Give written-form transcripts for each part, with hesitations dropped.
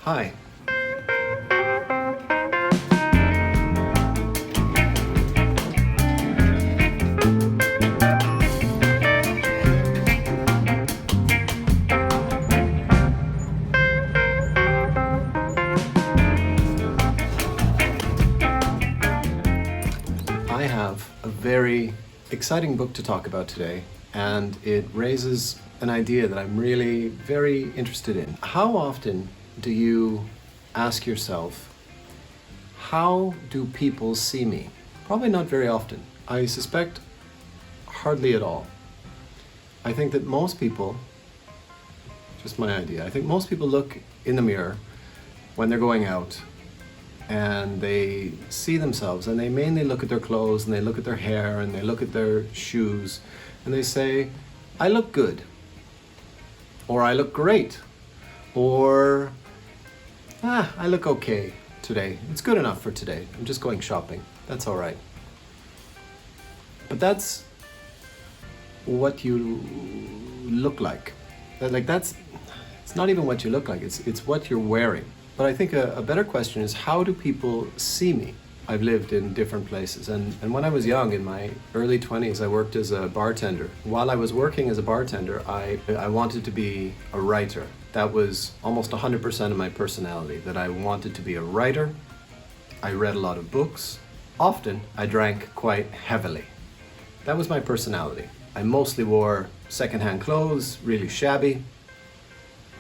Hi. I have a very exciting book to talk about today, and it raises an idea that I'm really very interested in. How often do you ask yourself, how do people see me? Probably not very often. I suspect hardly at all. I think that most people, just my idea, I think most people look in the mirror when they're going out and they see themselves, and they mainly look at their clothes and they look at their hair and they look at their shoes and they say, I look good, or I look great, or I look okay today. It's good enough for today. I'm just going shopping. That's all right. But that's what you look like. It's not even what you look like, it's what you're wearing. But I think a better question is, how do people see me? I've lived in different places, and when I was young, in my early 20s, I worked as a bartender. While I was working as a bartender, I wanted to be a writer. That was almost 100% of my personality, that I wanted to be a writer. I read a lot of books. Often, I drank quite heavily. That was my personality. I mostly wore secondhand clothes, really shabby,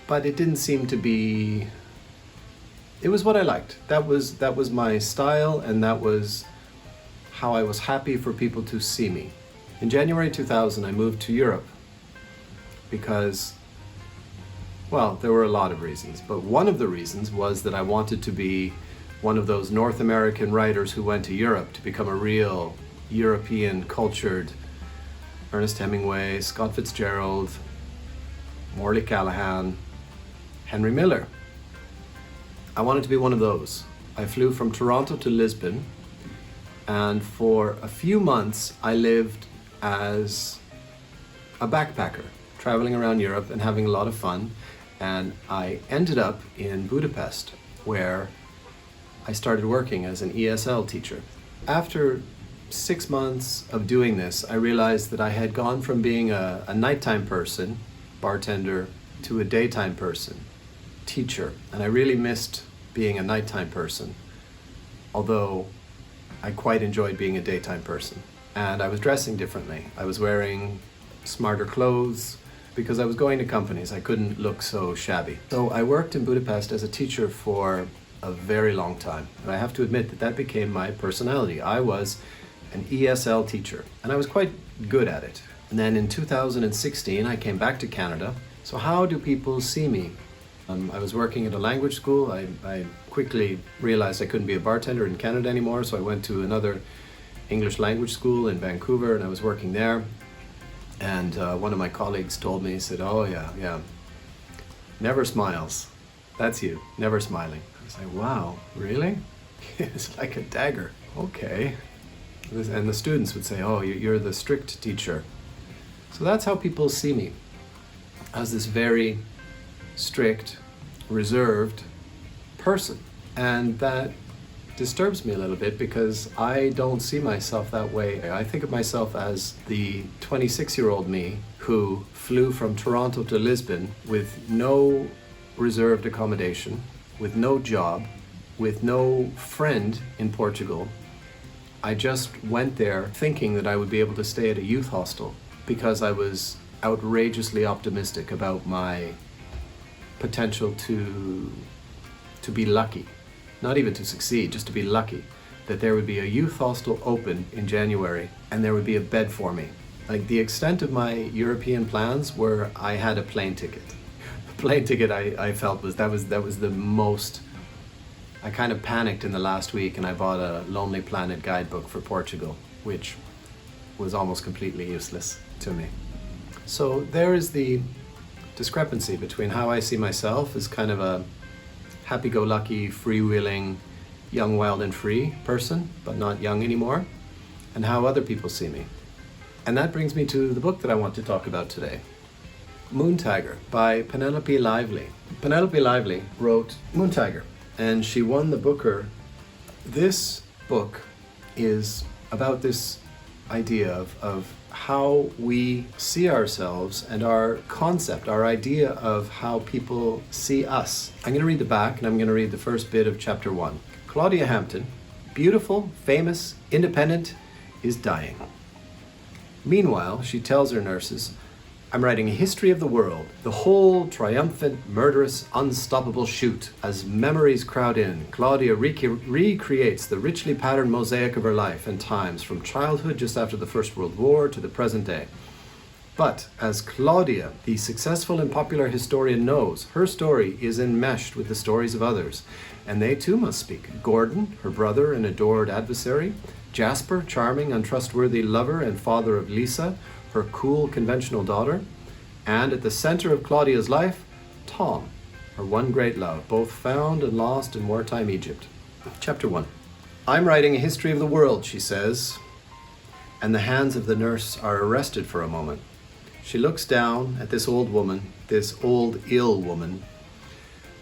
but it didn't seem to be... It was what I liked. That was my style, and that was how I was happy for people to see me. In January 2000, I moved to Europe because, well, there were a lot of reasons, but one of the reasons was that I wanted to be one of those North American writers who went to Europe to become a real European cultured Ernest Hemingway, Scott Fitzgerald, Morley Callahan, Henry Miller. I wanted to be one of those. I flew from Toronto to Lisbon, and for a few months I lived as a backpacker, traveling around Europe and having a lot of fun. And I ended up in Budapest, where I started working as an ESL teacher. After 6 months of doing this, I realized that I had gone from being a nighttime person, bartender, to a daytime person, teacher, and I really missed being a nighttime person, although I quite enjoyed being a daytime person. And I was dressing differently. I was wearing smarter clothes because I was going to companies. I couldn't look so shabby. So I worked in Budapest as a teacher for a very long time, and I have to admit that that became my personality. I was an ESL teacher, and I was quite good at it. And then in 2016, I came back to Canada. So how do people see me? I was working at a language school. I quickly realized I couldn't be a bartender in Canada anymore, so I went to another English language school in Vancouver, and I was working there. And one of my colleagues told me, he said, oh yeah, never smiles. That's you, never smiling. I was like, wow, really? It's like a dagger. Okay. And the students would say, oh, you're the strict teacher. So that's how people see me, as this very strict, reserved person. And that disturbs me a little bit because I don't see myself that way. I think of myself as the 26-year-old me who flew from Toronto to Lisbon with no reserved accommodation, with no job, with no friend in Portugal. I just went there thinking that I would be able to stay at a youth hostel because I was outrageously optimistic about my potential to be lucky, not even to succeed, just to be lucky, that there would be a youth hostel open in January and there would be a bed for me. Like, the extent of my European plans were I had a plane ticket. The plane ticket I felt was the most. I kind of panicked in the last week and I bought a Lonely Planet guidebook for Portugal, which was almost completely useless to me. So there is the discrepancy between how I see myself as kind of a happy-go-lucky, freewheeling, young, wild and free person, but not young anymore, and how other people see me. And that brings me to the book that I want to talk about today, Moon Tiger by Penelope Lively. Penelope Lively wrote Moon Tiger, and she won the Booker. This book is about this idea of how we see ourselves and our concept, our idea of how people see us. I'm going to read the back, and I'm going to read the first bit of chapter 1. Claudia Hampton, beautiful, famous, independent, is dying. Meanwhile, she tells her nurses, I'm writing a history of the world, the whole triumphant, murderous, unstoppable shoot. As memories crowd in, Claudia recreates the richly patterned mosaic of her life and times from childhood just after the First World War to the present day. But as Claudia, the successful and popular historian, knows, her story is enmeshed with the stories of others, and they too must speak. Gordon, her brother and adored adversary, Jasper, charming, untrustworthy lover and father of Lisa, her cool, conventional daughter, and at the center of Claudia's life, Tom, her one great love, both found and lost in wartime Egypt. Chapter 1. I'm writing a history of the world, she says, and the hands of the nurse are arrested for a moment. She looks down at this old woman, this old, ill woman.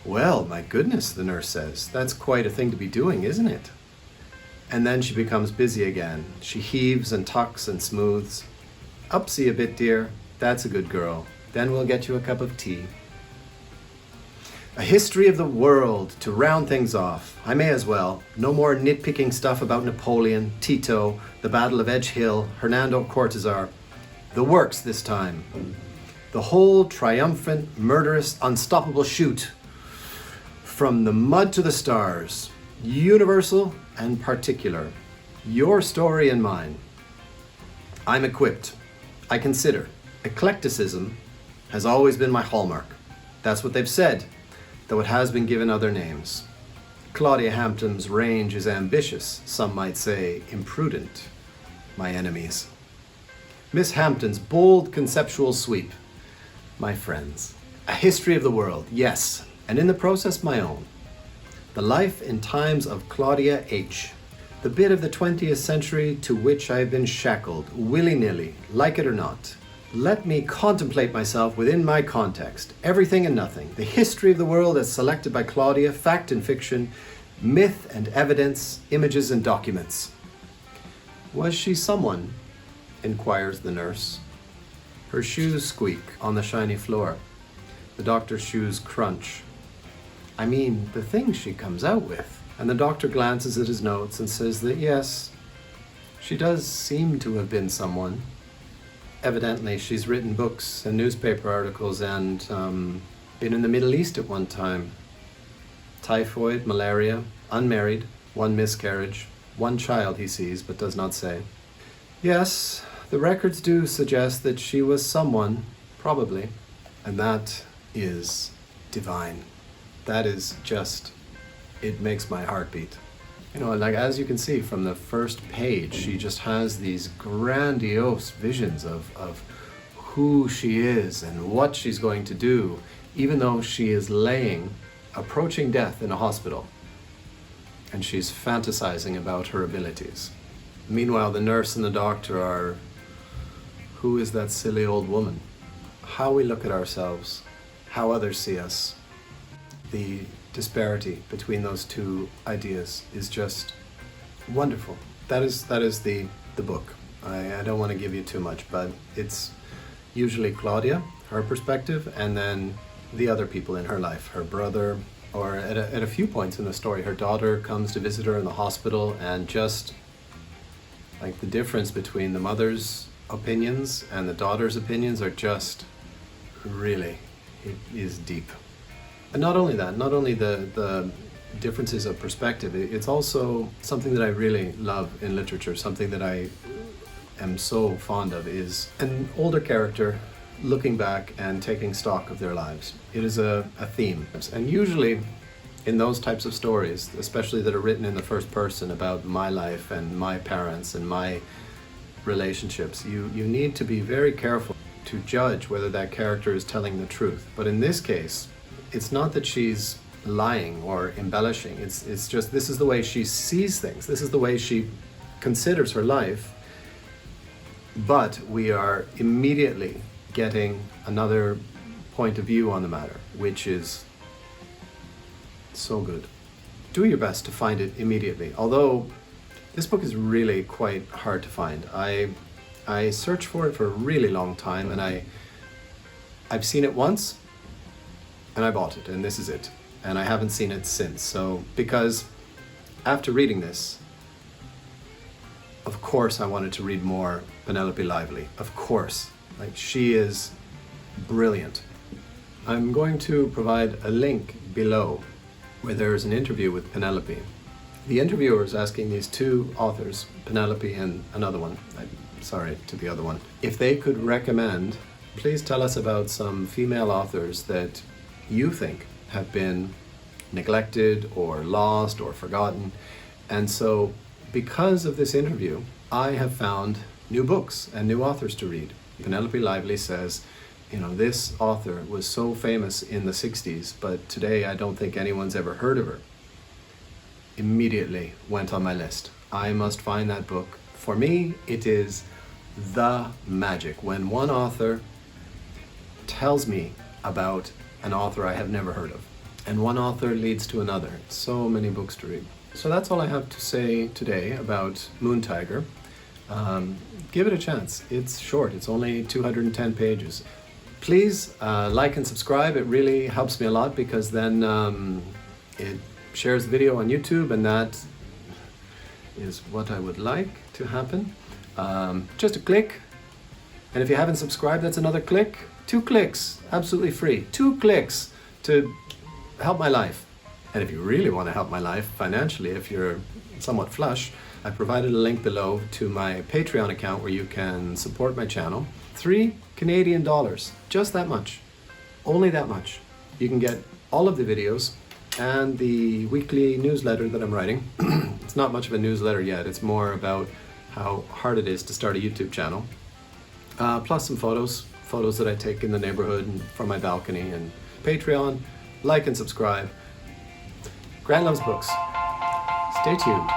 Well, my goodness, the nurse says, that's quite a thing to be doing, isn't it? And then she becomes busy again. She heaves and tucks and smooths. Upsy a bit, dear. That's a good girl. Then we'll get you a cup of tea. A history of the world to round things off. I may as well. No more nitpicking stuff about Napoleon, Tito, the Battle of Edge Hill, Hernando Cortázar. The works this time. The whole triumphant, murderous, unstoppable shoot. From the mud to the stars. Universal and particular. Your story and mine. I'm equipped. I consider eclecticism has always been my hallmark. That's what they've said, though it has been given other names. Claudia Hampton's range is ambitious, some might say imprudent, my enemies. Miss Hampton's bold conceptual sweep, my friends. A history of the world, yes, and in the process my own. The life and times of Claudia H., the bit of the 20th century to which I have been shackled, willy-nilly, like it or not. Let me contemplate myself within my context, everything and nothing, the history of the world as selected by Claudia, fact and fiction, myth and evidence, images and documents. Was she someone? Inquires the nurse. Her shoes squeak on the shiny floor. The doctor's shoes crunch. I mean, the things she comes out with. And the doctor glances at his notes and says that yes, she does seem to have been someone. Evidently, she's written books and newspaper articles and been in the Middle East at one time. Typhoid, malaria, unmarried, one miscarriage, one child he sees but does not say. Yes, the records do suggest that she was someone, probably, and that is divine. That is just, it makes my heart beat. You know, like as you can see from the first page, she just has these grandiose visions of who she is and what she's going to do, even though she is approaching death in a hospital. And she's fantasizing about her abilities. Meanwhile, the nurse and the doctor are, who is that silly old woman? How we look at ourselves, how others see us. The disparity between those two ideas is just wonderful. That is the book. I don't want to give you too much, but it's usually Claudia, her perspective, and then the other people in her life, her brother, or at a few points in the story, her daughter comes to visit her in the hospital, and just like the difference between the mother's opinions and the daughter's opinions are just really, it is deep. And not only that, not only the differences of perspective, it's also something that I really love in literature, something that I am so fond of is an older character looking back and taking stock of their lives. It is a theme. And usually in those types of stories, especially that are written in the first person about my life and my parents and my relationships, you need to be very careful to judge whether that character is telling the truth. But in this case, it's not that she's lying or embellishing. It's just this is the way she sees things. This is the way she considers her life. But we are immediately getting another point of view on the matter, which is so good. Do your best to find it immediately, although this book is really quite hard to find. I searched for it for a really long time, and I've seen it once and I bought it, and this is it. And I haven't seen it since. So, because after reading this, of course I wanted to read more Penelope Lively. Of course. Like, she is brilliant. I'm going to provide a link below where there's an interview with Penelope. The interviewer is asking these two authors, Penelope and another one, I'm sorry to the other one, if they could recommend, please tell us about some female authors that you think have been neglected or lost or forgotten. And so, because of this interview, I have found new books and new authors to read. Penelope Lively says, you know, this author was so famous in the 60s, but today I don't think anyone's ever heard of her. Immediately went on my list. I must find that book. For me, it is the magic. When one author tells me about an author I have never heard of, and one author leads to another. So many books to read. So that's all I have to say today about Moon Tiger. Give it a chance. It's short. It's only 210 pages. Please like and subscribe. It really helps me a lot, because then it shares the video on YouTube, and that is what I would like to happen. Just a click. And if you haven't subscribed, that's another click. 2 clicks, absolutely free. 2 clicks to help my life. And if you really want to help my life financially, if you're somewhat flush, I provided a link below to my Patreon account where you can support my channel. $3 Canadian, just that much, only that much. You can get all of the videos and the weekly newsletter that I'm writing. It's not much of a newsletter yet, it's more about how hard it is to start a YouTube channel. Plus some photos that I take in the neighborhood and from my balcony. And Patreon, like and subscribe. Gran loves books. Stay tuned.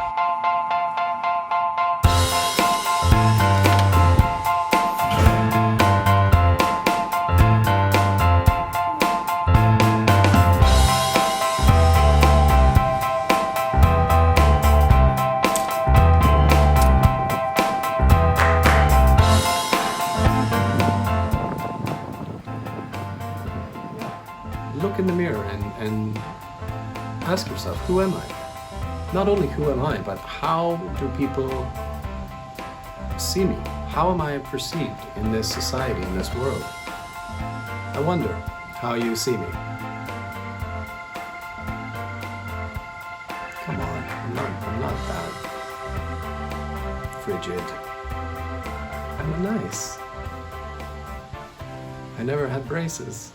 Look in the mirror and ask yourself, who am I? Not only who am I, but how do people see me? How am I perceived in this society, in this world? I wonder how you see me. Come on, I'm not that frigid. I'm nice. I never had braces.